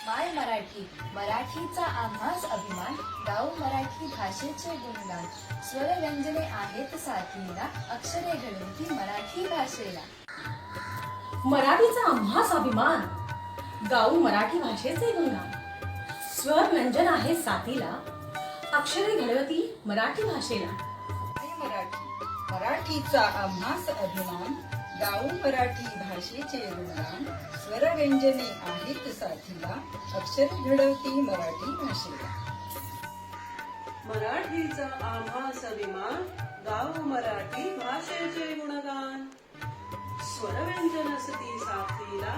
माय मराठी, मराठीचा आम्हास अभिमान, गाऊ मराठी भाषेचे गुणगान. स्वर व्यंजने आहेत साथीला, अक्षरे घडवती मराठी भाषेला. मराठीचा आम्हास अभिमान, गाऊ मराठी भाषेचे गुणगान. स्वर व्यंजन आहे साथीला, अक्षरे घडवती मराठी भाषेला. माय मराठी, मराठीचा आम्हास अभिमान, गाऊ मराठी भाषेचे गुणगान. स्वर व्यंजने आहेत साथीला, अक्षर घडवती मराठी भाषेला. मराठीचा आम्हास अभिमान, गाऊ मराठी भाषेचे गुणगान. स्वर व्यंजन असती साथीला,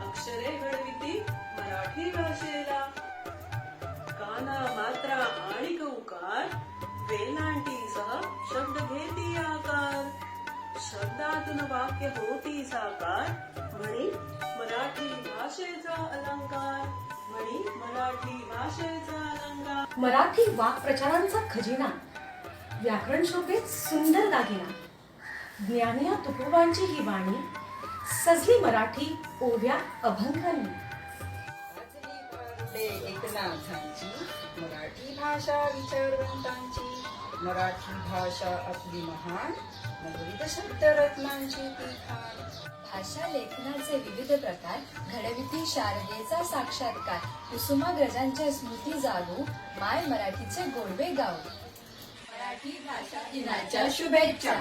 अक्षरे घडविती मराठी भाषेला. काना मात्रा आणि उकार, वेलांटीसह शब्द घेती आकार. शब्दातून वाक्य होती साकार, म्हणी मराठी भाषेचा अलंकार. म्हणी मराठी भाषेचा अलंकार. मराठी वाक्प्रचारांचा खजिना, व्याकरण शोभेत सुंदर दागिना. ज्ञानिया तुकोबांची ही वाणी, सजली मराठी ओव्या अभंगांनी. वाचली पारुले एकनाथांची, मराठी भाषा विचारवंतांची. मराठी भाषा आपली महान, नवविध शब्द रत्नांची ती खाण. भाषा लेखनाचे विविध प्रकार, घडविती शारदेचा साक्षात्कार. कुसुमाग्रजांच्या स्मृती जागू, माय मराठीचे गोडवे गाऊ. मराठी भाषा दिनाच्या शुभेच्छा.